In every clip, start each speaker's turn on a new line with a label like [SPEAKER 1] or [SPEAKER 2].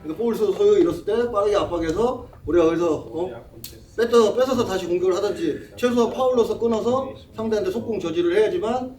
[SPEAKER 1] 그러니까 볼 소유 잃었을 때 빠르게 압박해서 우리가 여기서 뺏어서 다시 공격을 하든지 최소한 파울로서 끊어서 상대한테 속공 저지를 해야지만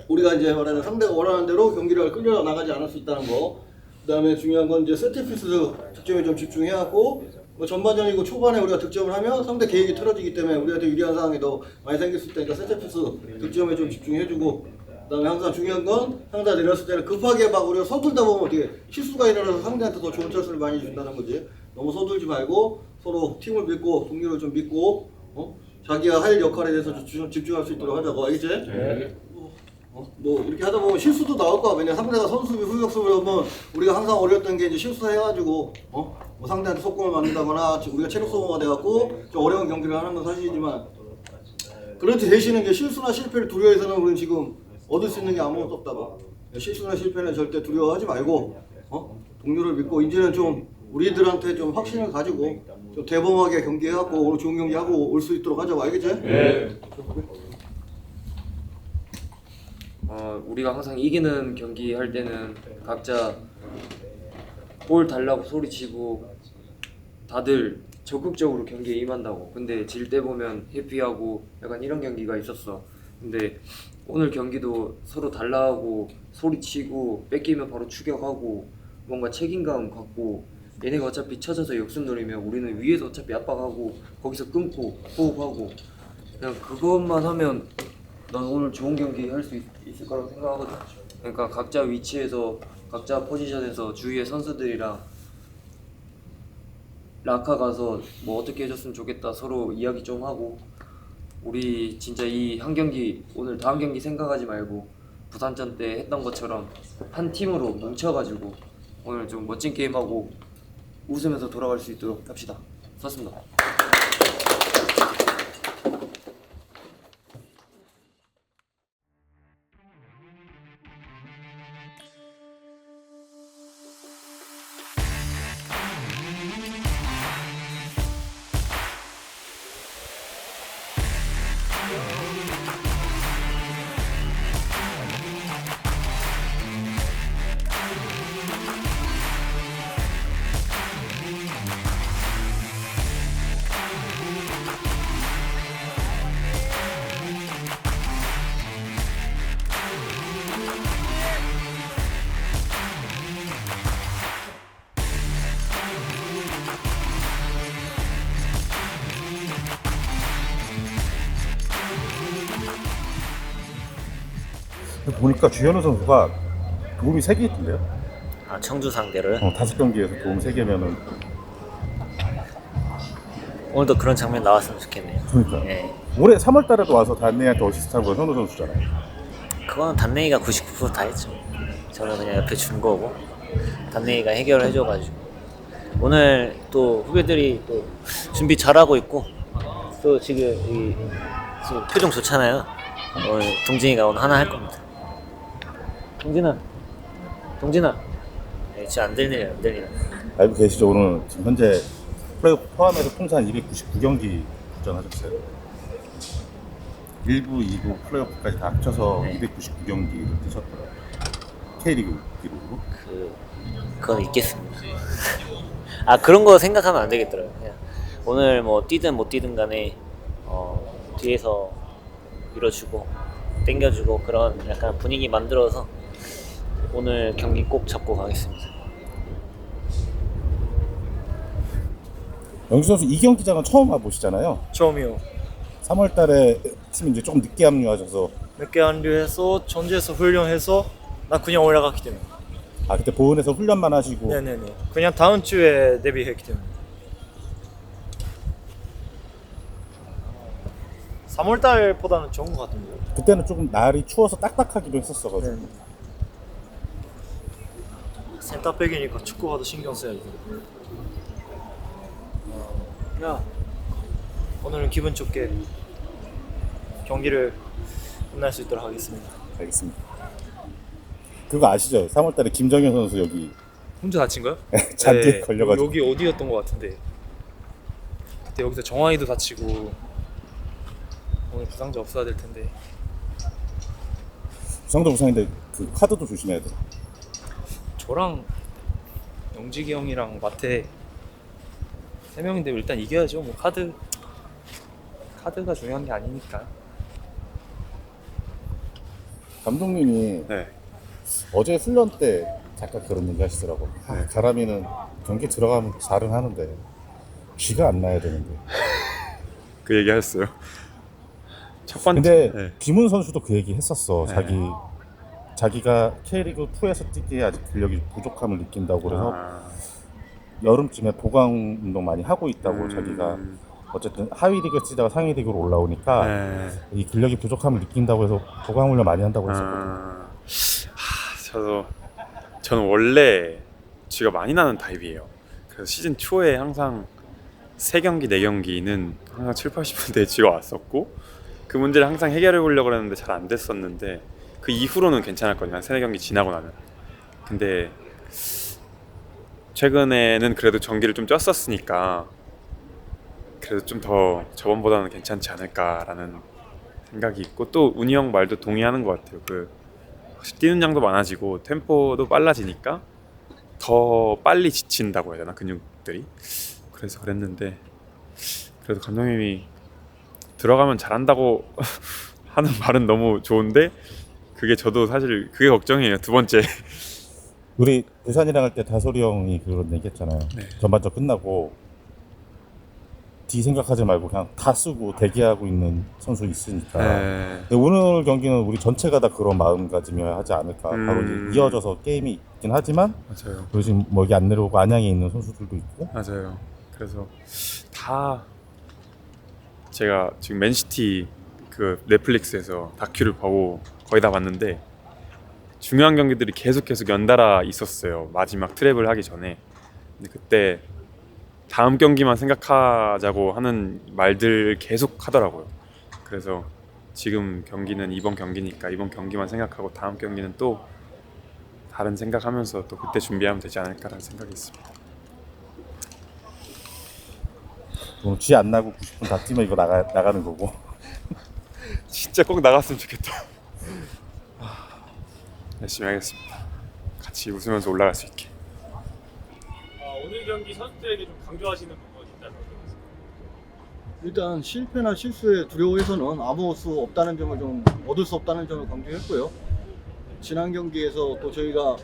[SPEAKER 1] 우리가 이제 말하는 상대가 원하는 대로 경기를 끌려 나가지 않을 수 있다는 거. 그다음에 중요한 건 이제 세트피스 득점에 좀 집중해갖고 뭐 전반전이고 초반에 우리가 득점을 하면 상대 계획이 틀어지기 때문에 우리한테 유리한 상황이 더 많이 생길 수 있다니까 세트피스 득점에 좀 집중해주고 그다음에 항상 중요한 건 상대가 내렸을 때는 급하게 막 우리가 서둘다 보면 어떻게 실수가 일어나서 상대한테 더 좋은 찬스를 많이 준다는 거지. 너무 서둘지 말고 서로 팀을 믿고 동료를 좀 믿고 자기가 할 역할에 대해서 집중할 수 있도록 하자고. 알겠지?
[SPEAKER 2] 네.
[SPEAKER 1] 뭐 이렇게 하다 보면 실수도 나올 거야. 왜냐 상대가 선수비 후격수를 하면 우리가 항상 어려웠던 게 이제 실수해가지고 뭐 상대한테 속공을 맞는다거나 우리가 체력 소모가 돼갖고 좀 어려운 경기를 하는 건 사실이지만 그렇지 대신에 이제 실수나 실패를 두려워해서는 우리는 지금 얻을 수 있는 게 아무것도 없다고. 실수나 실패는 절대 두려워하지 말고 동료를 믿고 이제는 좀 우리들한테 좀 확신을 가지고 좀 대범하게 경기해갖고 오늘 좋은 경기하고 올 수 있도록 하자고. 알겠지?
[SPEAKER 2] 네.
[SPEAKER 3] 우리가 항상 이기는 경기 할 때는 각자 볼 달라고 소리치고 다들 적극적으로 경기에 임한다고. 근데 질 때 보면 회피하고 약간 이런 경기가 있었어. 근데 오늘 경기도 서로 달라고 소리치고 뺏기면 바로 추격하고 뭔가 책임감 갖고 얘네가 어차피 쳐져서 역습 노리면 우리는 위에서 어차피 압박하고 거기서 끊고 호흡하고 그냥 그것만 하면 난 오늘 좋은 경기 할 수 있을 거라고 생각하거든. 그러니까 각자 위치에서 각자 포지션에서 주위의 선수들이랑 라카 가서 뭐 어떻게 해줬으면 좋겠다 서로 이야기 좀 하고 우리 진짜 이 한 경기 오늘 다음 경기 생각하지 말고 부산전 때 했던 것처럼 한 팀으로 뭉쳐가지고 오늘 좀 멋진 게임하고 웃으면서 돌아갈 수 있도록 합시다. 수고하셨습니다.
[SPEAKER 4] 보니까 주현우 선수가 도움이 3개 있던데요?
[SPEAKER 5] 아, 청주 상대를
[SPEAKER 4] 5경기에서 도움 3개면은
[SPEAKER 5] 오늘도 그런 장면 나왔으면 좋겠네요.
[SPEAKER 4] 그러니까
[SPEAKER 5] 예.
[SPEAKER 4] 올해 3월 달에도 와서 단내한테 어시스트한 건 현우 선수잖아요.
[SPEAKER 5] 그거는 단내이가 99%다 했죠. 저는 그냥 옆에 준 거고 단내이가 해결을 해줘가지고 오늘 또 후배들이 또 준비 잘하고 있고 또 지금 지금 표정 좋잖아요. 오늘 동진이가 오늘 하나 할 겁니다. 동진아 지금 안 들리네.
[SPEAKER 4] 알고 계시죠? 오늘 지금 현재 플레이오프 포함해서 통산 299경기 출전하셨어요. 1부, 2부 플레이오프까지 다 합쳐서
[SPEAKER 5] 네.
[SPEAKER 4] 299경기 뛰셨더라고요. K리그 기록으로.
[SPEAKER 5] 그건 있겠습니다. 아, 그런 거 생각하면 안 되겠더라고요. 그냥 오늘 뭐 뛰든 못 뛰든 간에 뒤에서 밀어주고 땡겨주고 그런 약간 분위기 만들어서 오늘 경기 꼭 잡고 가겠습니다.
[SPEAKER 4] 영수 선수 이경기장은 처음 와보시잖아요.
[SPEAKER 2] 처음이요.
[SPEAKER 4] 3월 달에 팀 이제 조금 늦게 합류하셔서
[SPEAKER 2] 늦게 합류해서 전주에서 훈련해서 나 그냥 올라갔기 때문에.
[SPEAKER 4] 그때 보은에서 훈련만 하시고
[SPEAKER 2] 네네네. 그냥 다음 주에 데뷔했기 때문에. 3월 달보다는 좋은 것 같은데요.
[SPEAKER 4] 그때는 조금 날이 추워서 딱딱하기도 했었어가지고
[SPEAKER 2] 네. 센터백이니까 축구화도 신경 써야지. 야, 오늘은 기분 좋게 경기를 끝날 수 있도록 하겠습니다.
[SPEAKER 4] 알겠습니다. 그거 아시죠? 3월 달에 김정현 선수 여기
[SPEAKER 2] 혼자 다친 거요?
[SPEAKER 4] 잔디에 걸려가지고
[SPEAKER 2] 여기 어디였던 것 같은데 그때 여기서 정환이도 다치고 오늘 부상자 없어야 될 텐데.
[SPEAKER 4] 부상도 부상인데 그 카드도 조심해야 돼.
[SPEAKER 2] 저랑 영직이 형이랑 마태 3명인데 일단 이겨야죠. 뭐 카드가 중요한 게 아니니까.
[SPEAKER 4] 감독님이
[SPEAKER 2] 네.
[SPEAKER 4] 어제 훈련 때 잠깐 그런 얘기 하시더라고. 가람이는 경기 들어가면 잘은 하는데 쥐가 안 나야 되는데.
[SPEAKER 6] 그 얘기 하셨어요. 첫 번째.
[SPEAKER 4] 근데
[SPEAKER 6] 네.
[SPEAKER 4] 김훈 선수도 그 얘기 했었어.
[SPEAKER 6] 네.
[SPEAKER 4] 자기가 K리그 2에서 뛰기에 아직 근력이 부족함을 느낀다고 그래서
[SPEAKER 6] 아,
[SPEAKER 4] 여름쯤에 보강 운동 많이 하고 있다고 자기가 어쨌든 하위 리그 뛰다가 상위 리그로 올라오니까
[SPEAKER 6] 네.
[SPEAKER 4] 이 근력이 부족함을 느낀다고 해서 보강 훈련 많이 한다고 했었거든.
[SPEAKER 6] 저는 원래 쥐가 많이 나는 타입이에요. 그래서 시즌 초에 항상 3경기, 4경기는 항상 7, 80분대에 쥐가 왔었고 그 문제를 항상 해결해 보려고 했는데 잘 안 됐었는데 그 이후로는 괜찮았거든요. 한 3, 4경기 지나고 나면. 근데 최근에는 그래도 전기를 좀 쪘었으니까 그래도 좀 더 저번보다는 괜찮지 않을까라는 생각이 있고 또 운이 형 말도 동의하는 것 같아요. 확실히 뛰는 양도 많아지고 템포도 빨라지니까 더 빨리 지친다고 해야 되나 근육들이. 그래서 그랬는데 그래도 감독님이 들어가면 잘한다고 하는 말은 너무 좋은데 그게 저도 사실 그게 걱정이에요. 두 번째.
[SPEAKER 4] 우리 부산이랑 할 때 다솔이 형이 그런 얘기 했잖아요.
[SPEAKER 6] 네.
[SPEAKER 4] 전반전 끝나고 뒤 생각하지 말고 그냥 다 쓰고 대기하고 있는 선수 있으니까.
[SPEAKER 6] 네.
[SPEAKER 4] 근데 오늘 경기는 우리 전체가 다 그런 마음가짐이어야 하지 않을까. 바로 이제 이어져서 게임이 있긴 하지만
[SPEAKER 6] 맞아요.
[SPEAKER 4] 요즘 뭐 여기 안 내려오고 안양에 있는 선수들도 있고.
[SPEAKER 6] 맞아요. 그래서 다 제가 지금 맨시티 그 넷플릭스에서 다큐를 보고 거의 다 봤는데 중요한 경기들이 계속 연달아 있었어요. 마지막 트랩을 하기 전에. 근데 그때 다음 경기만 생각하자고 하는 말들 계속 하더라고요. 그래서 지금 경기는 이번 경기니까 이번 경기만 생각하고 다음 경기는 또 다른 생각하면서 또 그때 준비하면 되지 않을까라는 생각이 있습니다.
[SPEAKER 4] 오늘 쥐 안 나고 90분 다 뛰면 이거 나가는 거고.
[SPEAKER 6] 진짜 꼭 나갔으면 좋겠다. 열심히 하겠습니다. 같이 웃으면서 올라갈 수 있게.
[SPEAKER 2] 오늘 경기 선수들에게 좀 강조하시는 부분이 있다면 어떻습니까?
[SPEAKER 1] 일단 실패나 실수에 두려워해서는 아무 수 없다는 점을 좀 얻을 수 없다는 점을 강조했고요. 지난 경기에서 또 저희가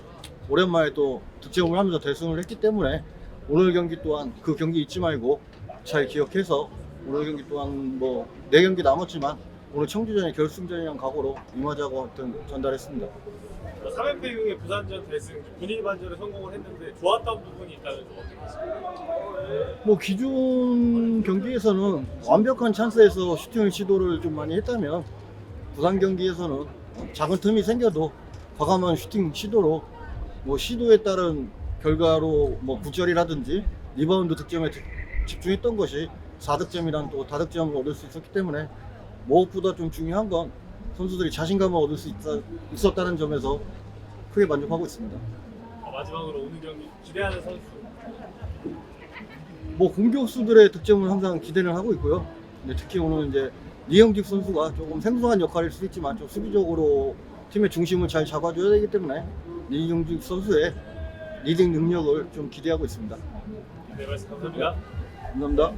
[SPEAKER 1] 오랜만에 또 득점을 하면서 대승을 했기 때문에 오늘 경기 또한 그 경기 잊지 말고 잘 기억해서 오늘 경기 또한 뭐 4경기 남았지만 오늘 청주전의 결승전이란 각오로 임하자고 전달했습니다.
[SPEAKER 2] 3연패 이후에 부산전 대승 분위기 반전에 성공을 했는데 좋았던 부분이 있다면 좀 어떻게 보십니까?
[SPEAKER 1] 뭐 기존 경기에서는 완벽한 찬스에서 슈팅을 시도를 좀 많이 했다면 부산 경기에서는 작은 틈이 생겨도 과감한 슈팅 시도로 뭐 시도에 따른 결과로 뭐 굿절이라든지 리바운드 득점에 집중했던 것이 4득점이란 또 다득점을 얻을 수 있었기 때문에 무엇보다 좀 중요한 건 선수들이 자신감을 얻을 수 있었다는 점에서 크게 만족하고 있습니다.
[SPEAKER 2] 마지막으로 오늘 경기 기대하는 선수.
[SPEAKER 1] 뭐 공격수들의 득점을 항상 기대를 하고 있고요. 근데 특히 오늘 이제 이영직 선수가 조금 생소한 역할일 수도 있지만 좀 수비적으로 팀의 중심을 잘 잡아줘야 되기 때문에 이영직 선수의 리딩 능력을 좀 기대하고 있습니다.
[SPEAKER 2] 네, 말씀 감사합니다.
[SPEAKER 1] 감사합니다.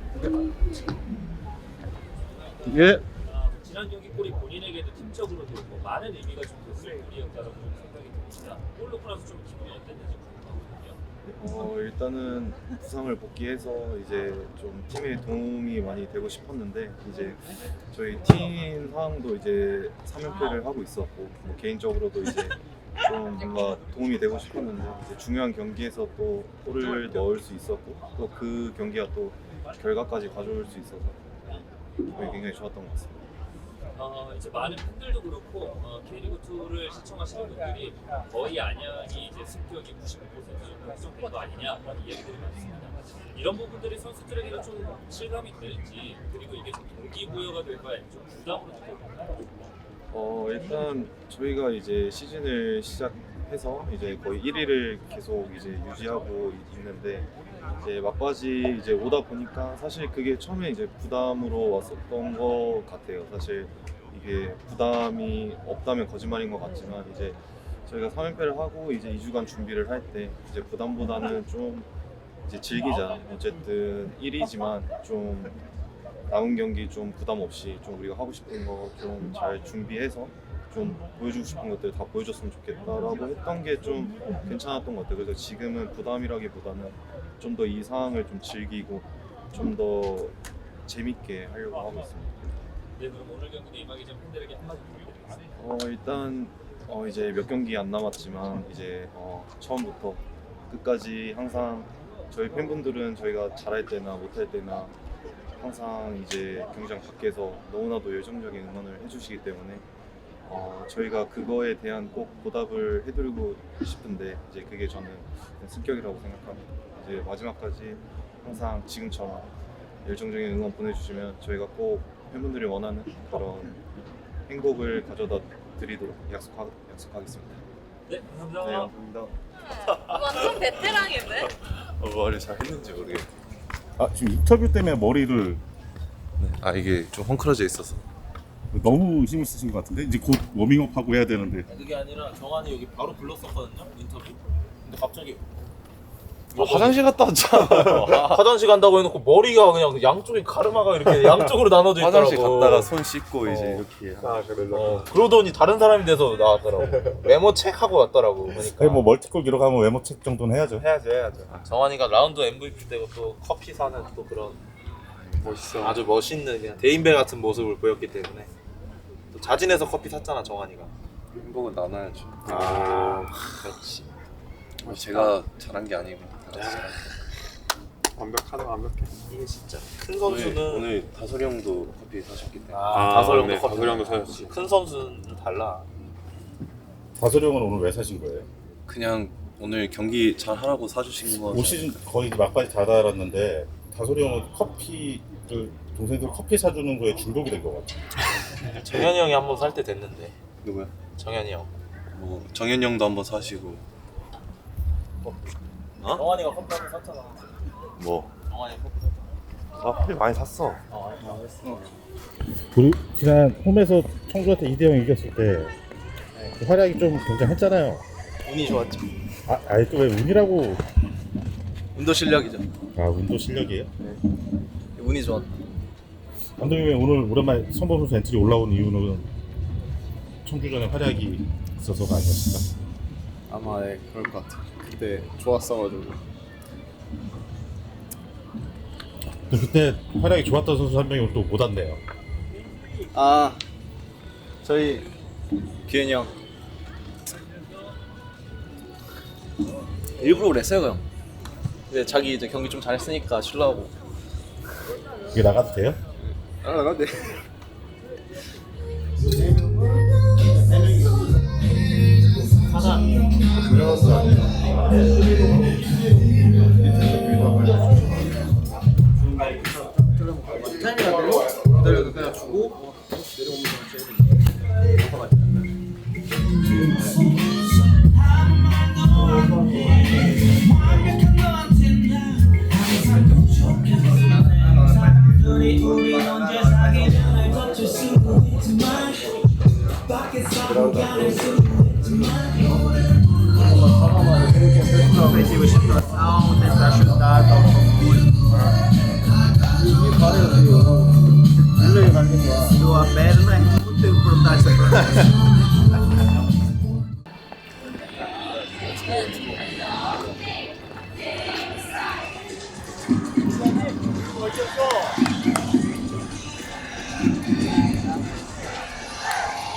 [SPEAKER 1] 예.
[SPEAKER 2] 지난 경기 골이 본인에게도 팀적으로도 뭐 많은 의미가 좀 됐을 골이었다고 생각이 듭니다. 골 넣고 나서 좀 기분이 어땠는지 궁금하거든요.
[SPEAKER 7] 일단은 부상을 복귀해서 이제 좀 팀에 도움이 많이 되고 싶었는데 이제 저희 팀 상황도 이제 3연패를 하고 있었고 뭐 개인적으로도 이제 좀 뭔가 도움이 되고 싶었는데 이제 중요한 경기에서 또 골을 넣을 수 있었고 또 그 경기가 또 결과까지 가져올 수 있어서 저희 굉장히 좋았던 것 같습니다.
[SPEAKER 2] 이제 많은 팬들도 그렇고 K리그 2를 시청하시는 분들이 거의 안양이 이제 승격이 95% 확정된 거 아니냐라는 이야기들이 많습니다. 이런 부분들이 선수들에게는 좀 실감이 되는지 그리고 이게 좀 동기부여가 될까요? 아니면 좀 부담으로 될까요?
[SPEAKER 7] 일단 저희가 이제 시즌을 시작해서 이제 거의 1위를 계속 이제 유지하고 있는데 이제 막바지 이제 오다 보니까 사실 그게 처음에 이제 부담으로 왔었던 것 같아요. 사실 이게 부담이 없다면 거짓말인 것 같지만 이제 저희가 3연패를 하고 이제 2주간 준비를 할 때 이제 부담보다는 좀 이제 즐기자. 어쨌든 1위지만 좀 남은 경기 좀 부담 없이 좀 우리가 하고 싶은 거 좀 잘 준비해서 좀 보여주고 싶은 것들 다 보여줬으면 좋겠다라고 했던 게 좀 괜찮았던 것 같아요. 그래서 지금은 부담이라기보다는 좀 더 이 상황을 좀 즐기고 좀 더 재밌게 하려고 하고 있습니다.
[SPEAKER 2] 네, 그럼 오늘 경기도 임하기 전 팬들에게 한마디 부탁드리겠습니다.
[SPEAKER 7] 일단 이제 몇 경기 안 남았지만 이제 처음부터 끝까지 항상 저희 팬분들은 저희가 잘할 때나 못할 때나 항상 이제 경기장 밖에서 너무나도 열정적인 응원을 해주시기 때문에 저희가 그거에 대한 꼭 보답을 해드리고 싶은데 이제 그게 저는 승격이라고 생각합니다. 이제 마지막까지 항상 지금처럼 열정적인 응원 보내주시면 저희가 꼭 팬분들이 원하는 그런 행복을 가져다 드리도록 약속하겠습니다.
[SPEAKER 2] 네, 감사합니다.
[SPEAKER 7] 네, 감사합니다.
[SPEAKER 8] 완전 베테랑인데?
[SPEAKER 9] 말을 잘 했는지 모르겠네.
[SPEAKER 4] 아, 지금 인터뷰 때문에 머리를
[SPEAKER 9] 아 이게 좀 헝클어져 있어서.
[SPEAKER 4] 너무 힘을 쓰신 것 같은데 이제 곧 워밍업하고 해야 되는데.
[SPEAKER 10] 그게 아니라 정한이 여기 바로 불렀었거든요 인터뷰. 근데 갑자기
[SPEAKER 9] 화장실 갔다 왔잖아.
[SPEAKER 10] 화장실 간다고 해놓고 머리가 그냥 양쪽에 가르마가 이렇게 양쪽으로 나눠져 있더라고.
[SPEAKER 9] 화장실 갔다가 손 씻고 이제 이렇게.
[SPEAKER 10] 그러더니 다른 사람이 돼서 나왔더라고. 메모 책 하고 왔더라고. 그러니까
[SPEAKER 4] 거의 뭐 멀티골 기록하면 외모책 정도는 해야죠.
[SPEAKER 10] 해야죠. 정한이가 라운드 MVP 되고 또 커피 사는 또 그런
[SPEAKER 9] 멋있어.
[SPEAKER 10] 아주 멋있는 그냥 대인배 같은 모습을 보였기 때문에 또 자진해서 커피 샀잖아 정한이가.
[SPEAKER 9] 행복은 나눠야죠.
[SPEAKER 10] 그렇지.
[SPEAKER 9] 제가 잘한 게 아니고. 다 같이 잘한
[SPEAKER 6] 완벽해.
[SPEAKER 10] 이게 진짜 큰 선수는
[SPEAKER 9] 오늘 다솔이 형도 커피 사셨기 때문에.
[SPEAKER 10] 다솔 형도
[SPEAKER 6] 네,
[SPEAKER 10] 커피.
[SPEAKER 6] 다솔 형도 사셨지.
[SPEAKER 10] 큰 선수는 달라.
[SPEAKER 4] 다솔형은 오늘 왜 사신 거예요?
[SPEAKER 9] 그냥 오늘 경기 잘 하라고 사주신 거.
[SPEAKER 4] 올 시즌 거의 막바지 다 달았는데 다솔형은 커피를 동생들 커피 사주는 거에 중독이 된 것 같아요.
[SPEAKER 10] 정현이 형이 한번 살 때 됐는데.
[SPEAKER 9] 누구야?
[SPEAKER 10] 정현이 형.
[SPEAKER 9] 뭐 정현 형도 한번 사시고.
[SPEAKER 10] 정한이가 커피 한번 샀잖아.
[SPEAKER 9] 뭐.
[SPEAKER 10] 정한이 커피.
[SPEAKER 9] 커피 많이 샀어.
[SPEAKER 4] 우리 지난 홈에서 청주한테 2대0 이겼을 때 활약이 좀 굉장했잖아요.
[SPEAKER 10] 운이 좋았죠.
[SPEAKER 4] 아니 또 왜 운이라고?
[SPEAKER 10] 운도 실력이죠.
[SPEAKER 4] 아, 운도 실력이에요?
[SPEAKER 10] 운이 좋았다.
[SPEAKER 4] 감독님이 오늘 오랜만에 선범 선수 엔트리 올라온 이유는 청주전에 활약이 있어서가 아니었을까?
[SPEAKER 11] 아마 네, 그럴 것 같아요. 그때 좋았어가지고.
[SPEAKER 4] 또 그때 활약이 좋았던 선수 한 명이 오늘 또 못 왔네요.
[SPEAKER 11] 아 저희 기현이 형 일부러 그랬어요 형. 근데 자기 이제 경기 좀 잘했으니까 쉬려고.
[SPEAKER 4] 이게 나가도 돼요?
[SPEAKER 11] 아 나가네.
[SPEAKER 10] 기다려도 그냥 주고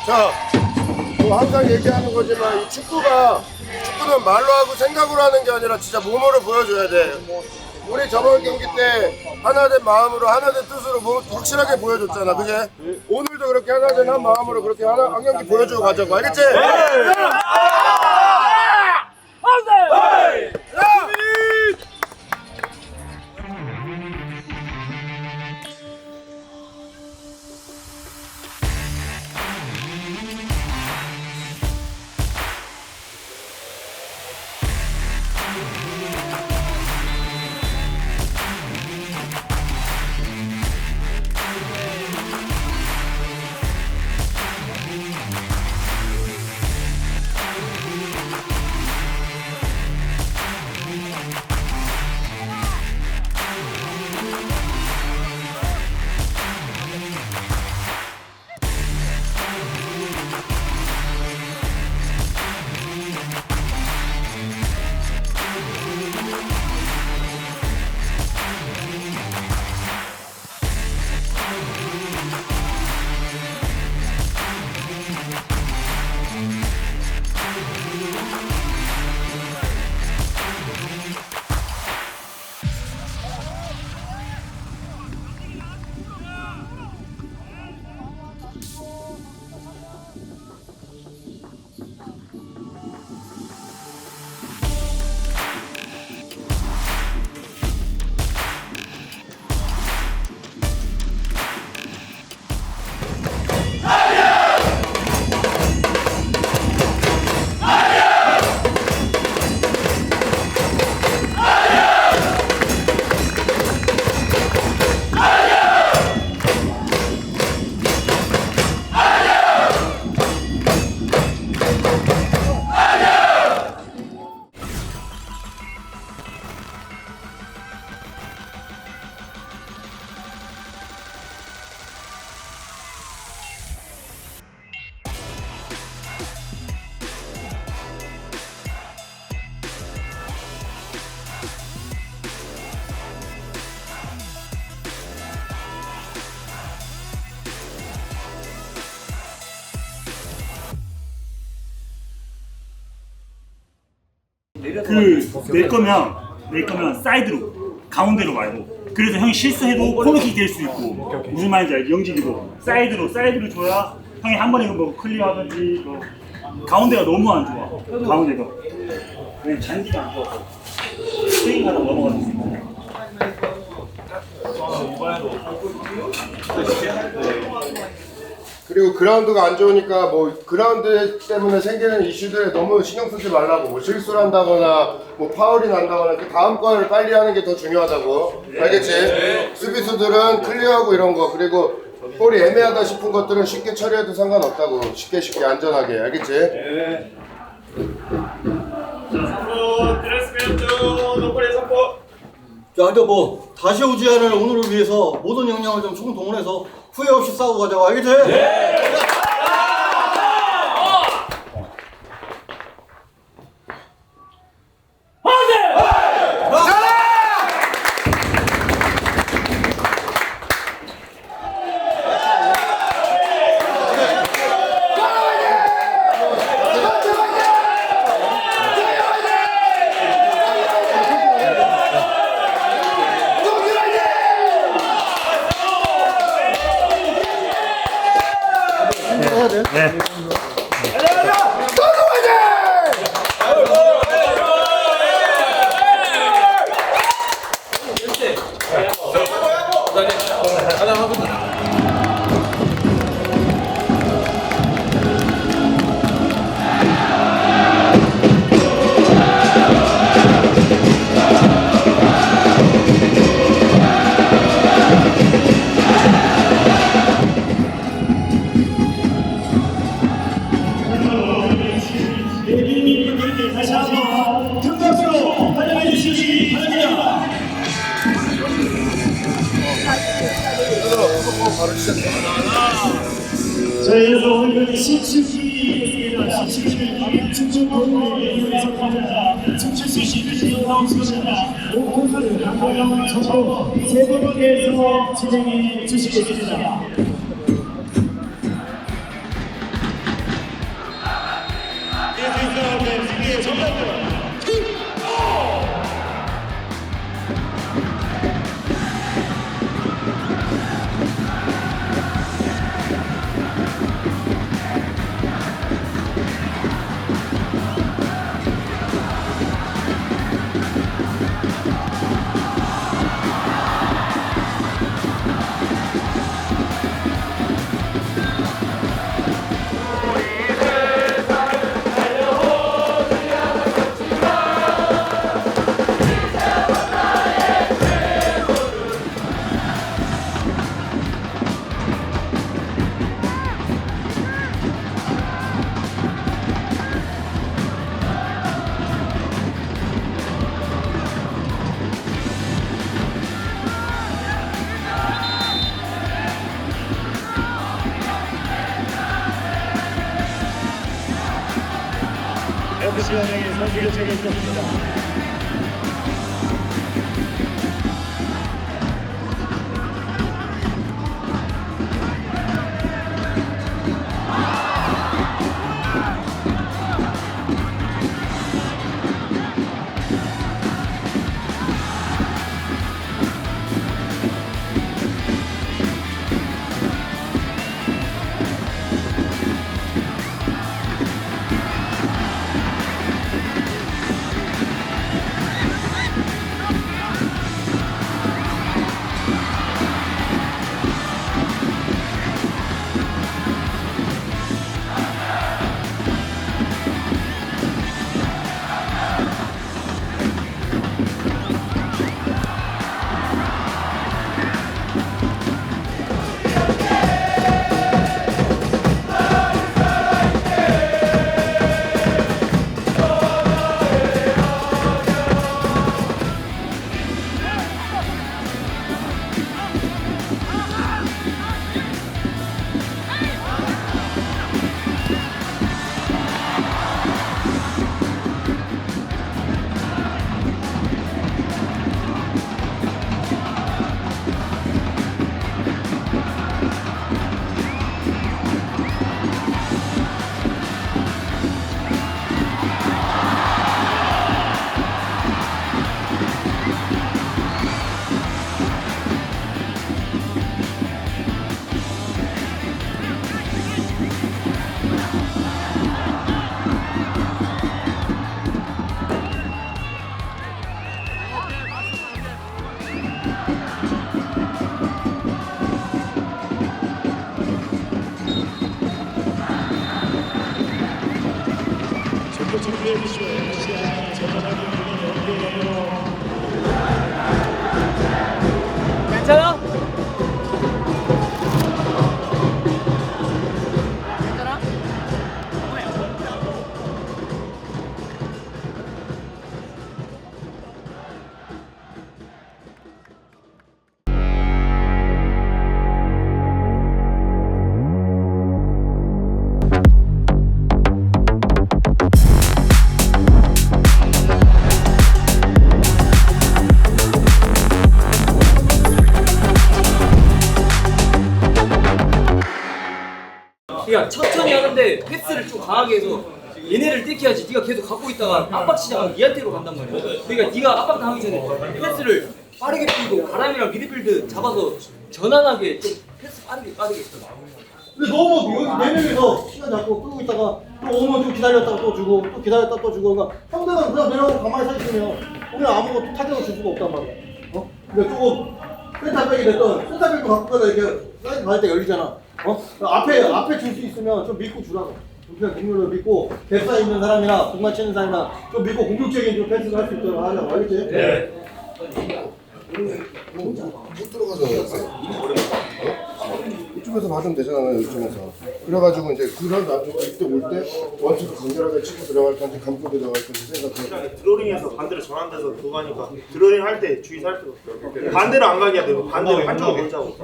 [SPEAKER 12] 자, 뭐 항상 얘기하는 거지만 이 축구는 말로 하고 생각으로 하는 게 아니라 진짜 몸으로 보여줘야 돼. 우리 저번 경기 때 하나된 마음으로 하나된 뜻으로 뭐 확실하게 보여줬잖아, 그지? 오늘도 그렇게 하나된 한 마음으로 그렇게 한 경기 보여주고 가자고, 알겠지?
[SPEAKER 8] 내 거면 사이드로 가운데로 말고. 그래서 형이 실수해도 코너킥 될 수 있고. 무슨 말인지 알지? 영직이도 사이드로 줘야 형이 한 번에 뭐 클리어하든지 뭐. 가운데가 너무 안 좋아. 가운데가. 왜 잔디가 안 좋아서 스윙하다 넘어가는 수 있고.
[SPEAKER 12] 그리고 그라운드가 안 좋으니까 뭐 그라운드 때문에 생기는 이슈들에 너무 신경 쓰지 말라고. 뭐 실수를 한다거나 뭐 파울이 난다거나 그 다음 거를 빨리 하는 게 더 중요하다고. 알겠지? 수비수들은 클리어하고 이런 거, 그리고 볼이 애매하다 싶은 것들은 쉽게 처리해도 상관없다고. 쉽게 안전하게. 알겠지?
[SPEAKER 1] 자, 근데 뭐 다시 오지 않을 오늘을 위해서 모든 역량을 좀 총동원해서 후회 없이 싸우고 가자고. 알겠지?
[SPEAKER 8] 다시 한번 큰 박수로 환영해 주시기 바랍니다. 저희에서 오늘 신축이 있습니다. 신축이 충청도에 의해서 가자 충청시 영광수시다 콘서트 강보영 전부 세 분께서 진행해 주시겠습니다. FC 연맹의 선수 교체가 있었습니다.
[SPEAKER 3] 괜찮아? 야 천천히 하는데 패스를 좀 강하게 해서 얘네를 떼켜야지. 네가 계속 갖고 있다가 압박치다가 니한테로 간단 말이야. 그러니까 네가 압박 당하기 전에 패스를 빠르게 뛰고 바람이랑 미드필드 잡아서 전환하게 좀 패스 빠르게
[SPEAKER 1] 근데 너무 여기 4명이서 시간 잡고 끌고 있다가 또 오면 좀 기다렸다가 또 주고 또 기다렸다가 또 주고 그러니까 상대가 그냥 내려오고 가만히 서 있으면 우리는 아무것도 타격을 줄 수가 없단 말이야. 그러니까 조금 센터백이 됐던 센터백도 갖고 가다 이렇게 사이드 갈 때 열리잖아. 앞에 줄 수 있으면 좀 믿고 주라고. 그냥 공격을 믿고 뱃사에 있는 사람이나 공만 치는 사람이나 좀 믿고 공격적인 좀 패스를 할 수 있도록 하자고. 알겠지? 네.
[SPEAKER 12] 못 들어가서 이쪽에서 받으면 되잖아요. 이쪽에서. 그래가지고 이제 그런 나중에 이때 올 때 원투도 간결하게 치고 들어갈 건지 감고 들어갈 건지 생각해.
[SPEAKER 13] 드로링에서 반대로 전환돼서 그거 하니까 드로링 할 때 주의 살 필요 없어요. 반대로 안 가게 해야 되고 반대로 한쪽으로 못 자고.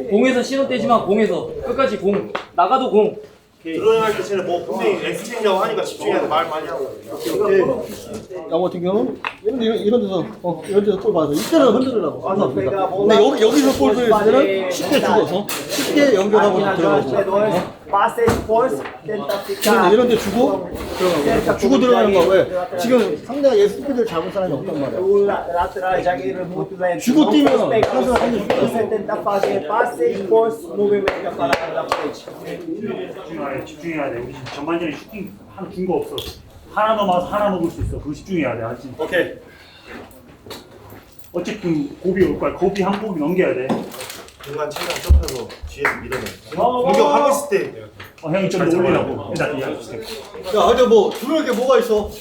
[SPEAKER 3] 공에서 신호 떼지만 공에서 끝까지 공 나가도 공.
[SPEAKER 13] 드로잉 할 때 쟤는 뭐 분명히 엑스체인지하고 하니까 집중해야 돼. 말 많이 하고.
[SPEAKER 1] 양 같은 경우는 이런 데서 이런 데서 골 받아서 이때는 흔들으라고 상관없으니까. 근데 여기서 골 들을 때는 쉽게 죽어서 쉽게 연결하고 들어가고. 이런 데 주고 들어가고 주고 들어가는 거 왜? 지금 상대가 얘 스피드를 잡을 사람이 없단 말이야. 주고 뛰면 사실 한대
[SPEAKER 8] 집중해야 돼. 우리 지금 전반전에 슈팅 하나 준 거 없어. 하나 넘어서 하나 먹을 수 있어. 그거 집중해야 돼. 알지?
[SPEAKER 13] 오케이.
[SPEAKER 8] 어쨌든 고비 올 거야. 고비 한 고비 넘겨야 돼.
[SPEAKER 13] 중간 최대한 점프해서 뒤에서 밀어내. 공격하고 있을 때.
[SPEAKER 8] 형이 좀 더 올리라고. 일단 이해할게.
[SPEAKER 1] 야, 근데 뭐 들을 게 뭐가 있어?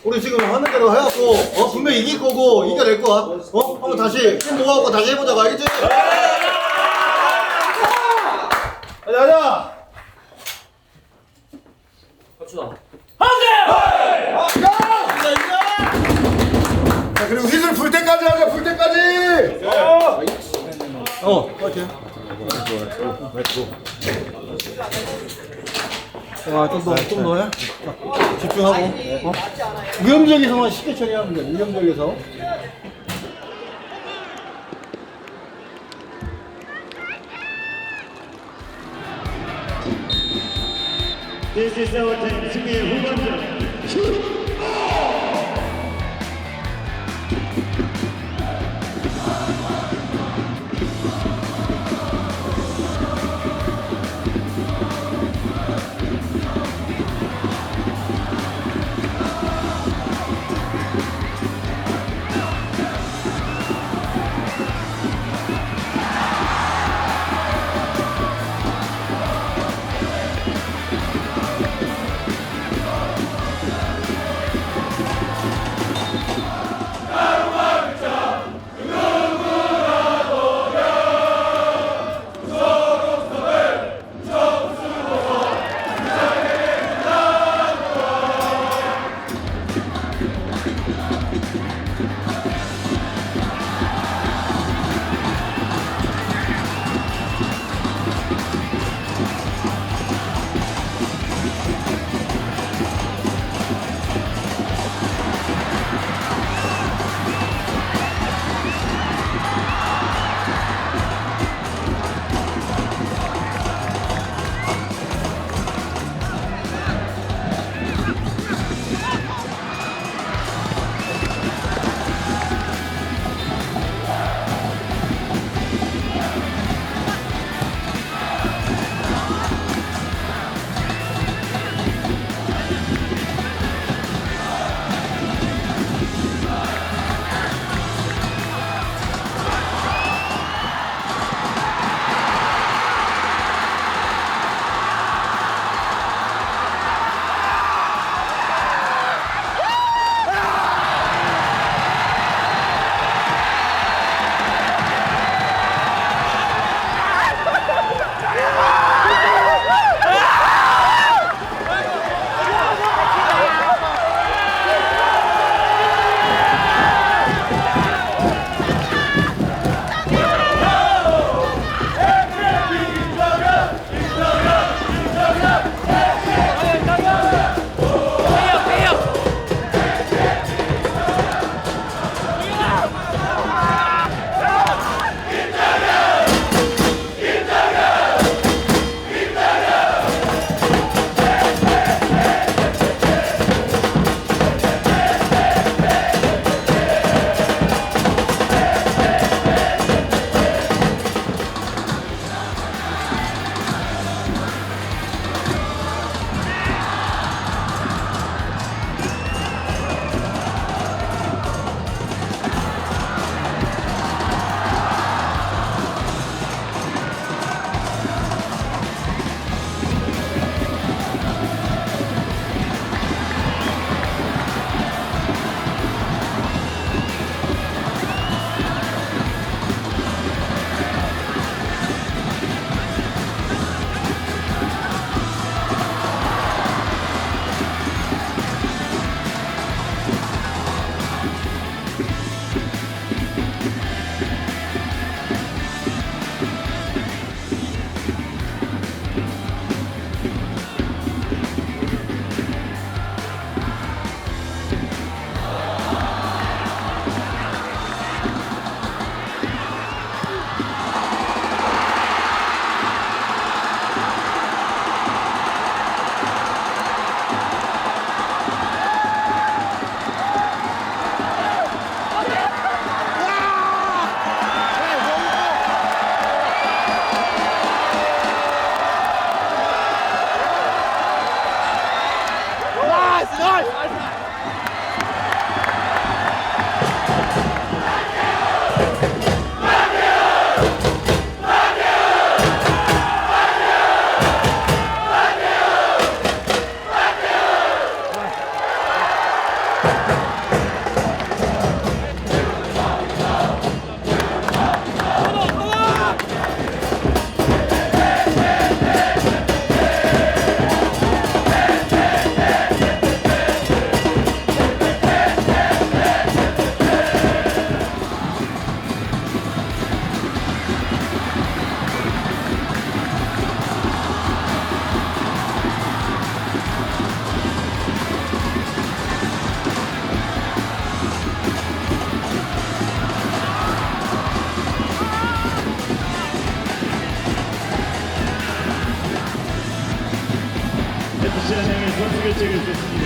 [SPEAKER 1] 우리 지금 하는 대로 해갖고 분명 이길 거고 이겨낼 거야. 한번 다시 힘 모아갖고 다시 해보자고. 알겠지?
[SPEAKER 13] 가자.
[SPEAKER 3] 갑시다.
[SPEAKER 12] 자, 그리고 휘슬 불 때까지 하자. 불 때까지.
[SPEAKER 1] 파이팅. 좀 더 해. 자, 집중하고. 위험적에서만 쉽게 처리하면 돼. 위험적에서.
[SPEAKER 8] This is our team. 승리의 후반전. 아시아장의 선수 결정을 줬습니다.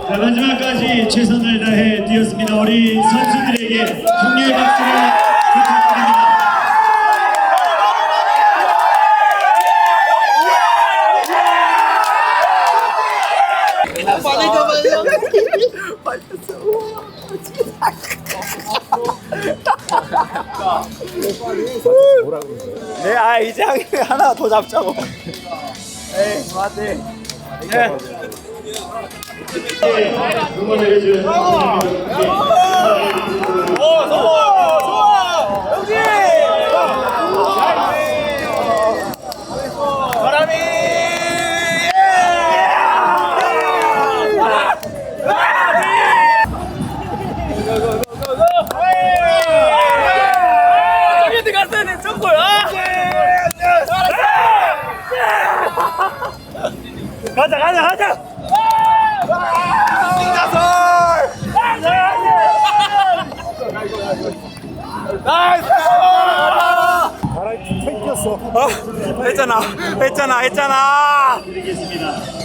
[SPEAKER 14] 자, 마지막까지 최선을 다해 뛰었습니다. 우리 선수들에게 격려의 박수를 부탁드립니다.
[SPEAKER 13] 네, 아 이제 하나 더 잡자고. 에이, 맞네.
[SPEAKER 14] 응원을 해준
[SPEAKER 13] 좋아! 영지! 바람이! 저기 갔어야 돼, 정도야!
[SPEAKER 8] 가자!
[SPEAKER 13] 나이스!
[SPEAKER 4] 바람이 튕겼어.
[SPEAKER 13] 했잖아.
[SPEAKER 14] 드리겠습니다.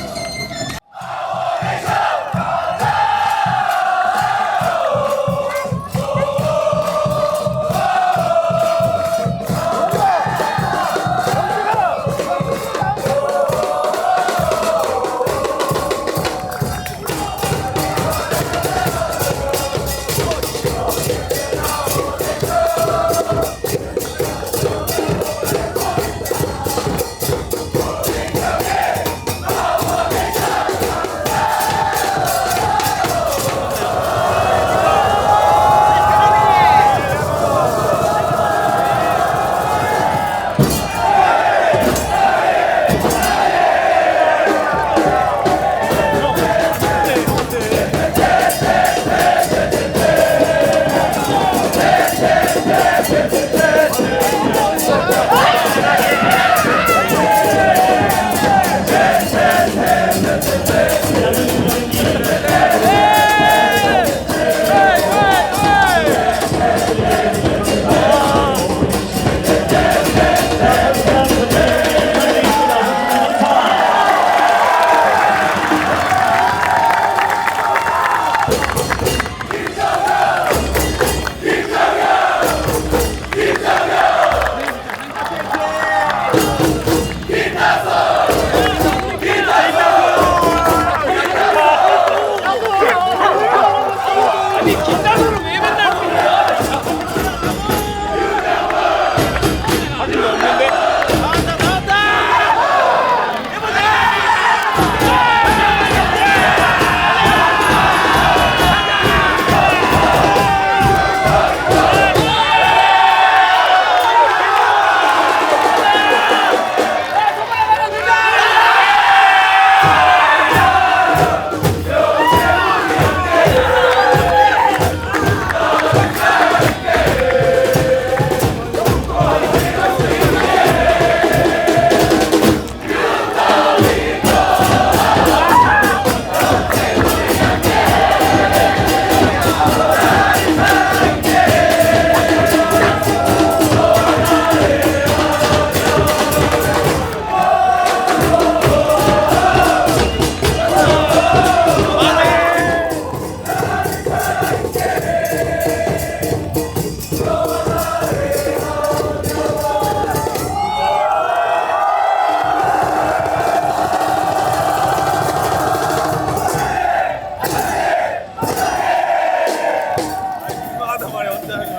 [SPEAKER 10] 하단 말이 혼자 하면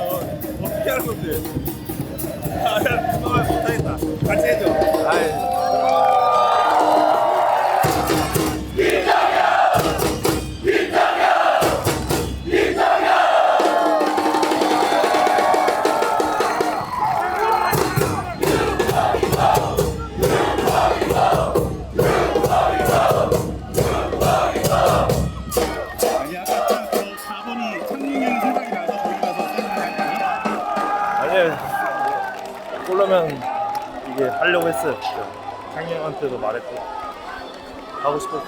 [SPEAKER 10] 어떻게 하는 건데? 야, 못하겠다. 같이 해줘.
[SPEAKER 14] 아니 아까 그 4번이 상민이 생각이 나서 거기 가서
[SPEAKER 10] 아니, 꼴라면 이게 하려고 했어요. 진짜. 상희 형한테도 말했고 하고 싶었어.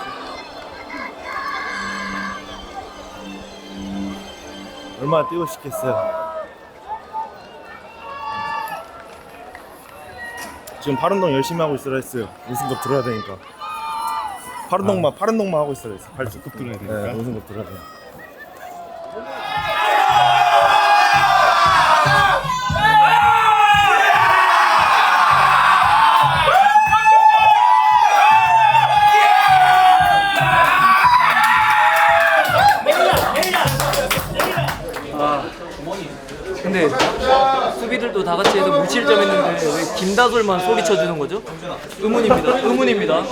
[SPEAKER 10] 얼마나 뛰고 싶겠어요. 지금 팔운동 열심히 하고 있으라 했어요. 우승컵 들어야 되니까. 팔운동만 하고 있으라 했어요.
[SPEAKER 14] 우승컵 들어야 되니까.
[SPEAKER 10] 네, 우승컵 들어야 돼요.
[SPEAKER 3] 근데 수비들도 다 같이 해서 무실점했는데 왜 김다솔만 소리쳐주는 거죠? 의문입니다.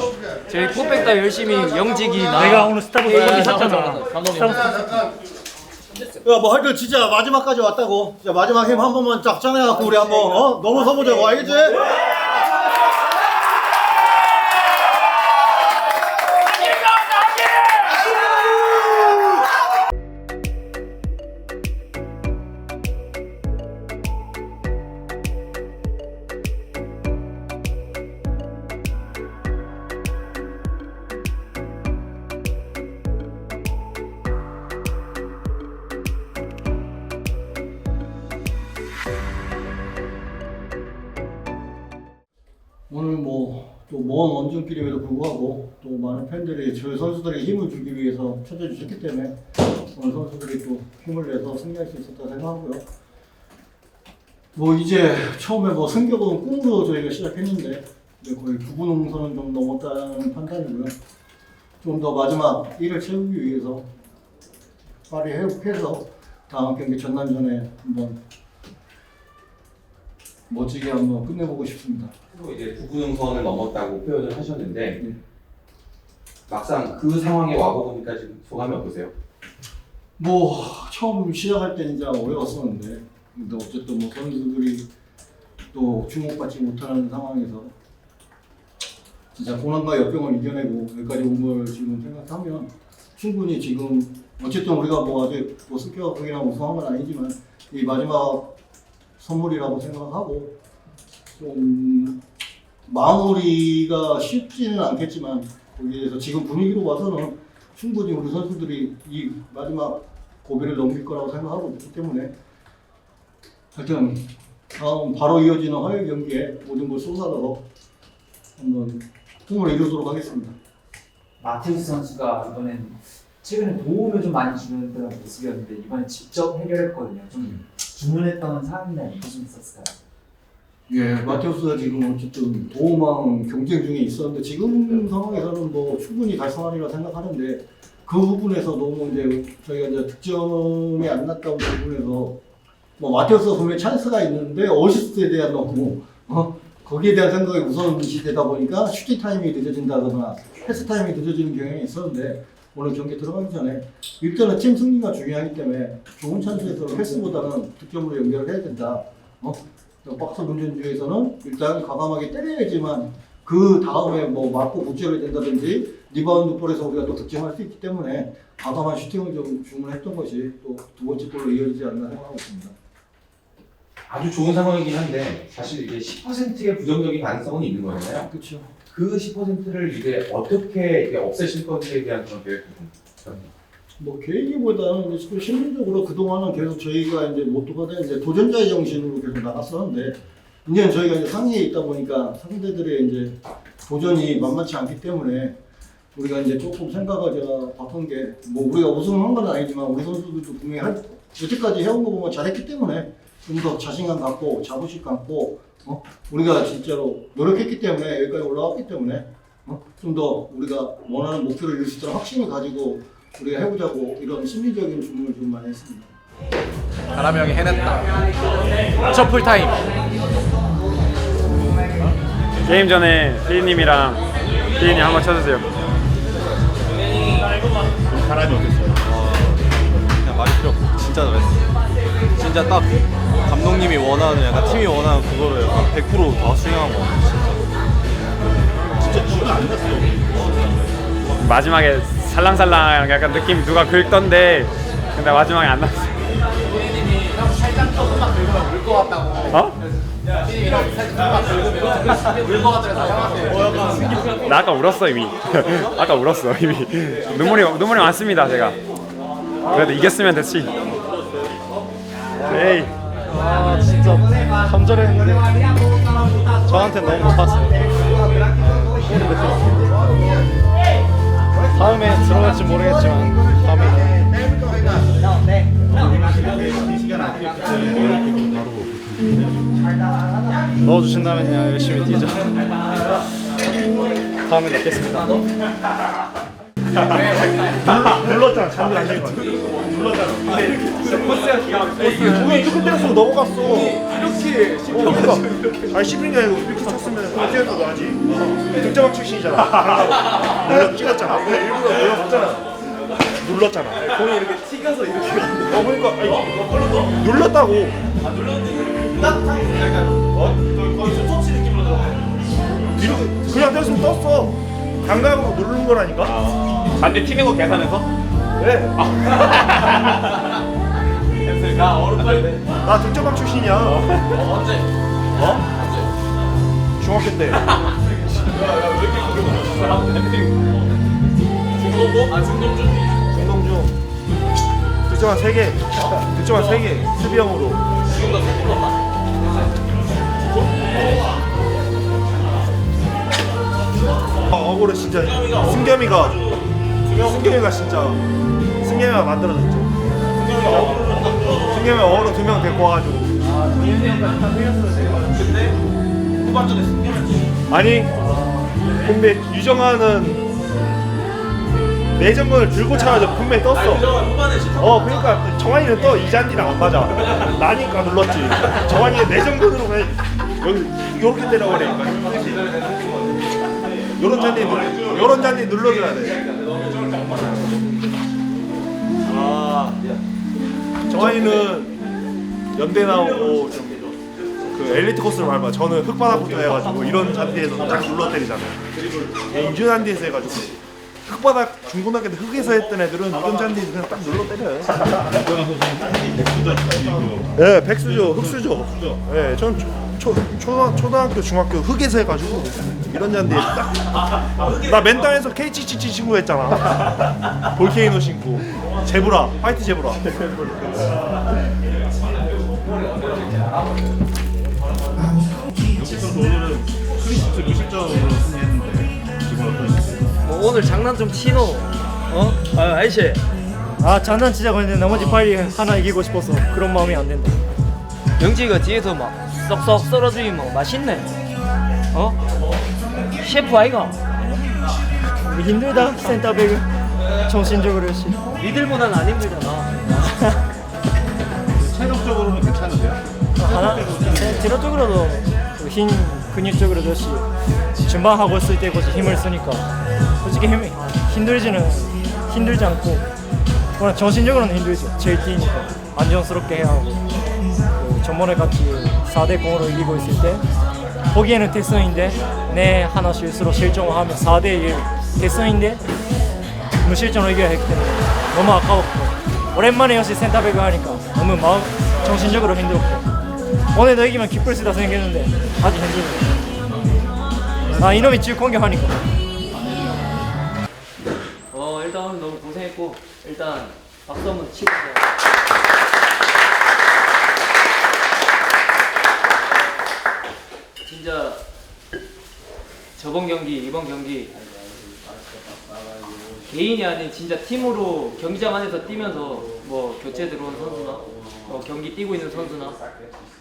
[SPEAKER 3] 저희 포백다 열심히 영직이 나.
[SPEAKER 8] 내가 오늘 스타벅스
[SPEAKER 3] A이
[SPEAKER 8] 샀잖아.
[SPEAKER 1] 야, 뭐 하여튼 진짜 마지막까지 왔다고. 진짜 마지막 힘 한 번만 쫙 짜내갖고 우리 한번 너무 서보자고, 알겠지? 오늘 또 먼 원정길임에도 불구하고 또 많은 팬들이 저희 선수들에게 힘을 주기 위해서 찾아주셨기 때문에 오늘 선수들이 또 힘을 내서 승리할 수 있었다고 생각하고요. 이제 처음에 승격은 꿈으로 저희가 시작했는데 거의 9분 응선은 좀 넘었다는 판단이고요. 좀 더 마지막 1을 채우기 위해서 빨리 회복해서 다음 경기 전남전에 한번 멋지게 한번 끝내보고 싶습니다.
[SPEAKER 15] 이제 9분 응선을 넘었다고 표현을 하셨는데 막상 그 상황에 와보니까 지금 소감이 어떠세요?
[SPEAKER 1] 처음 시작할 때 진짜 어려웠었는데 근데 어쨌든 선수들이 또 주목받지 못하는 상황에서 진짜 고난과 역경을 이겨내고 여기까지 온 걸 지금 생각하면 충분히 지금 어쨌든 우리가 아직 승격이나 우승한 건 아니지만 이 마지막 선물이라고 생각하고 좀 마무리가 쉽지는 않겠지만 거기에서 지금 분위기로 봐서는 충분히 우리 선수들이 이 마지막 고비를 넘길 거라고 생각하고 있기 때문에 하여튼 다음 바로 이어지는 화요일 경기에 모든 걸 쏟아서 한번 꿈을 이루도록 하겠습니다.
[SPEAKER 16] 마테우스 선수가 이번엔 최근에 도움을 좀 많이 주는 그런 모습이었는데 이번에 직접 해결했거든요. 좀 주문했던 상황이나 무슨 있었을까요?
[SPEAKER 1] 예, 마테우스가 지금 어쨌든 도움왕 경쟁 중에 있었는데 지금 상황에서는 충분히 달성하리라 생각하는데 그 부분에서 너무 저희가 득점이 안 났다는 부분에서 마테우스가 분명히 찬스가 있는데 어시스트에 대한 너무 거기에 대한 생각이 우선시되다 보니까 슈팅 타임이 늦어진다거나 패스 타임이 늦어지는 경향이 있었는데 오늘 경기 들어가기 전에 일단은 팀 승리가 중요하기 때문에 좋은 찬스에서 패스보다는 득점으로 연결을 해야 된다. 박스 문전주에서는 일단 과감하게 때려야지만 그 다음에 맞고 부채를 된다든지 리바운드 볼에서 우리가 또 득점할 수 있기 때문에 과감한 슈팅을 좀 주문했던 것이 또 두 번째 골로 이어지지 않나 생각하고 있습니다.
[SPEAKER 15] 아주 좋은 상황이긴 한데 사실 이게 10%의 부정적인 가능성은 있는 거잖아요.
[SPEAKER 1] 그렇죠.
[SPEAKER 15] 그 10%를 이제 어떻게 없애실 건지에 대한 그런 계획도 좀
[SPEAKER 1] 계획보다는 이제 심리적으로 그동안은 계속 저희가 모토가 된 도전자의 정신으로 계속 나갔었는데 이제는 저희가 상위에 있다 보니까 상대들의 도전이 만만치 않기 때문에 우리가 이제 조금 생각을 제가 바꾼 게 뭐 우리가 우승한 건 아니지만 우리 선수들도 분명히 여태까지 해온 거 보면 잘했기 때문에 좀 더 자신감 갖고 자부심 갖고 우리가 진짜로 노력했기 때문에 여기까지 올라왔기 때문에 좀 더 우리가 원하는 목표를 이룰 수 있도록 확신을 가지고 우리가 해보자고 이런 심리적인 주문을 좀 많이 했습니다.
[SPEAKER 11] 가람이 형이 해냈다. 첫 풀타임.
[SPEAKER 6] 게임 전에 피디님이랑 피디님 한번 쳐주세요.
[SPEAKER 10] 가람이 어땠어요?
[SPEAKER 9] 그냥 말이 필요 없어. 진짜 잘했어. 진짜 딱 감독님이 원하는 약간 팀이 원하는 그거를 약간 100%다 수행한 거 같아.
[SPEAKER 10] 진짜 기분 안 났어.
[SPEAKER 6] 마지막에 살랑살랑 약간 느낌 누가 긁던데 근데 마지막에 안 났어.
[SPEAKER 11] 살짝 조금만 긁으면 울 것 같다고.
[SPEAKER 6] 어?
[SPEAKER 11] 피디님이랑 살짝 조금만 긁으면 울 것 같다고.
[SPEAKER 6] 나 아까 울었어 이미. 아까 울었어 이미. 눈물이 많습니다 제가. 그래도 이겼으면 됐지. 에이.
[SPEAKER 13] 아 진짜 감절했는데 저한테 너무 높았어요. 다음에 들어갈지 모르겠지만 다음에 넣어주신다면 열심히 뛰죠. 다음에 뵙겠습니다. 눌렀잖아. 잠들 안 되는 거 눌렀잖아. 코스가 기가 막혀. 공이 이렇게 때렸으면 넘어갔어. 이렇게 그러니까 아니 씹힌 게 아니고 이렇게 쳤으면 어디에도 나지. 득점왕 출신이잖아. 눌러 찍었잖아. 일부러 눌렀잖아. 눌렀잖아. 공이 이렇게 튀겨서 이렇게. 그러니까 아니, 눌렀다고. 거의 토치 느낌으로 들어가. 그냥 때렸으면 떴어. 감각으로 누르는 거라니까.
[SPEAKER 10] 반대 튀는 거 계산해서?
[SPEAKER 13] 네.
[SPEAKER 10] 나 어렵다.
[SPEAKER 13] 나 득점왕 출신이야.
[SPEAKER 10] 언제?
[SPEAKER 13] 중학교 때.
[SPEAKER 10] 중동부? 아 중동주?
[SPEAKER 13] 중동주. 득점왕 3개. 득점왕 3개. 수비형으로.
[SPEAKER 10] 지금도 몰랐나?
[SPEAKER 13] 억울해 진짜. 승겸이가 진짜 승겸이가 만들어줬죠. 승겸이 어그로 2명 데리고 와가지고.
[SPEAKER 10] 근데 후반전에 승리했지.
[SPEAKER 13] 아니 근데 유정아는 내전문을 들고 차가지고 분명히 떴어. 그러니까 정환이는 떠. 이잔디랑 안 맞아. 나니까 눌렀지. 정환이가 내전문으로 그냥 여기 요렇게 때려버리니까. 요런 잔디 눌러줘야 돼. 정환이는 연대 나오고 좀 그 엘리트 코스를 밟아. 저는 흙바닥부터 해가지고 이런 잔디에서 딱 눌러 때리잖아요. 인준 잔디에서 해가지고 흙바닥 중고등학교 때 흙에서 했던 애들은 이런 잔디에서 그냥 딱 눌러 때려요. 네, 백수죠, 흙수죠. 네, 전 초등학교, 중학교 흙에서 해가지고 이런 잔디에 딱. 나 맨땅에서 KCCC 신고 했잖아. 볼케이노 신고. 제브라, 화이트 제브라.
[SPEAKER 10] 오늘은 크리스트 무실점으로 승리했는데 기분 어떠셨어요?
[SPEAKER 17] 오늘 장난 좀 치노. 아이씨.
[SPEAKER 8] 장난치자고 했는데 나머지 빨리 하나 이기고 싶어서 그런 마음이 안 된다.
[SPEAKER 17] 영지가 뒤에서 막 썩썩 썰어주면 맛있네. 셰프 아이가.
[SPEAKER 8] 우리 힘들다 센터백은 정신적으로 씨.
[SPEAKER 17] 니들보다는 안 힘들잖아.
[SPEAKER 10] 체력적으로는 괜찮은데요?
[SPEAKER 8] 체력적으로도 힘 근육적으로도 씨 준방하고 있을 때 굳이 힘을 쓰니까 솔직히 힘들지 않고 그냥 정신적으로는 힘들죠. 제일 뛰니까 안정스럽게 해야 하고 전번에 같이 4대 0으로 이기고 있을 때 보기에는 대승인데 내 하나 실수로 실점을 하면 4대 1 대승인데 무실점으로 이겨야 했기 때문에 너무 아까웠고 오랜만에 역시 센터백을 하니까 너무 정신적으로 힘들었고 오늘도 이기면 기쁠 수다 생겼는데 아주 힘들고 이놈이 쭉 공격하니까
[SPEAKER 17] 일단 오늘 너무 고생했고 일단 박수 한번 치고 진짜 저번 경기 이번 경기 개인이 아닌 진짜 팀으로 경기장 안에서 뛰면서 뭐 교체 들어온 선수나 경기 뛰고 있는 선수나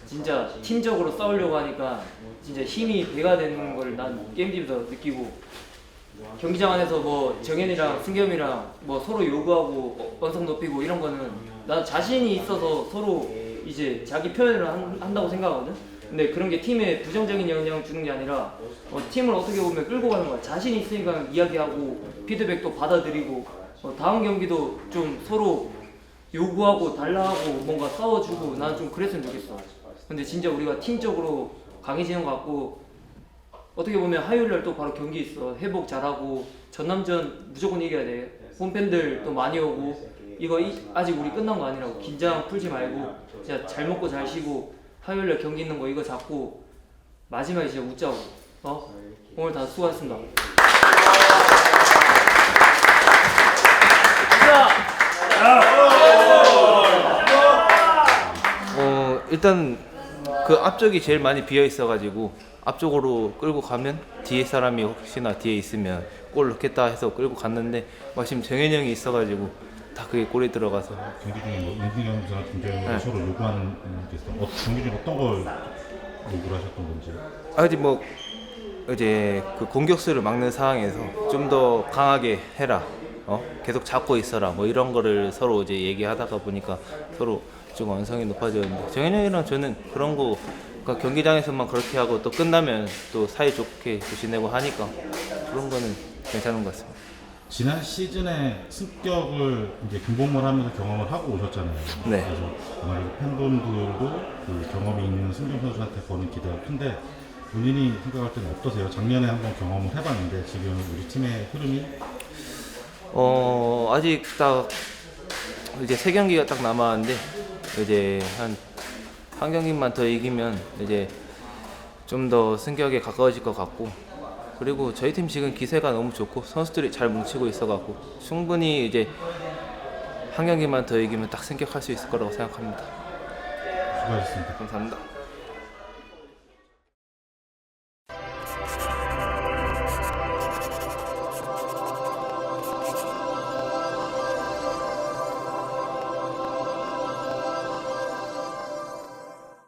[SPEAKER 17] 진짜 팀적으로 싸우려고 하니까 진짜 힘이 배가 되는 걸 난 게임 팀에서 느끼고, 경기장 안에서 뭐 정현이랑 승겸이랑 뭐 서로 요구하고 언성 높이고 이런 거는 난 자신이 있어서 서로 이제 자기 표현을 한다고 생각하거든. 근데 그런 게 팀에 부정적인 영향을 주는 게 아니라 팀을 어떻게 보면 끌고 가는 거야. 자신이 있으니까 이야기하고 피드백도 받아들이고 다음 경기도 좀 서로 요구하고 달라하고 뭔가 싸워주고, 난 좀 그랬으면 좋겠어. 근데 진짜 우리가 팀적으로 강해지는 것 같고, 어떻게 보면 화요일날 또 바로 경기 있어. 회복 잘하고 전남전 무조건 이겨야 돼. 홈팬들 또 많이 오고, 이거 아직 우리 끝난 거 아니라고. 긴장 풀지 말고 진짜 잘 먹고 잘 쉬고 화요일날 경기 있는 거 이거 잡고 마지막에 진짜 웃자고. 오늘 다 수고하셨습니다.
[SPEAKER 9] 일단 그 앞쪽이 제일 많이 비어 있어가지고 앞쪽으로 끌고 가면 뒤에 사람이 혹시나 뒤에 있으면 골 넣겠다 해서 끌고 갔는데 마침 정현이 형이 있어가지고 다 그게 골이 들어가서.
[SPEAKER 4] 경기 중에 뭐 은근히 같은 경우 서로 요구하는 게 있어. 경기 중에 어떤 걸 요구를 하셨던 건지.
[SPEAKER 9] 아직 뭐 이제 그 공격수를 막는 상황에서 좀 더 강하게 해라, 계속 잡고 있어라, 뭐 이런 거를 서로 이제 얘기하다가 보니까 서로 좀 완성이 높아졌는데, 정현이 형이랑 저는 그런 거 그러니까 경기장에서만 그렇게 하고 또 끝나면 또 사이 좋게 지내고 하니까 그런 거는 괜찮은 것 같습니다.
[SPEAKER 4] 지난 시즌에 승격을 이제 군복무를 하면서 경험을 하고 오셨잖아요.
[SPEAKER 9] 네.
[SPEAKER 4] 그래서 아무래도 팬분들도 그 경험이 있는 승경 선수한테 거는 기대가 큰데, 본인이 생각할 때는 어떠세요? 작년에 한번 경험을 해봤는데 지금 우리 팀의 흐름이
[SPEAKER 9] 아직 딱 이제 3경기가 딱 남았는데 이제 한 경기만 더 이기면 이제 좀 더 승격에 가까워질 것 같고, 그리고 저희 팀 지금 기세가 너무 좋고 선수들이 잘 뭉치고 있어갖고 충분히 이제 한 경기만 더 이기면 딱 승격할 수 있을 거라고 생각합니다.
[SPEAKER 4] 수고하셨습니다.
[SPEAKER 9] 감사합니다.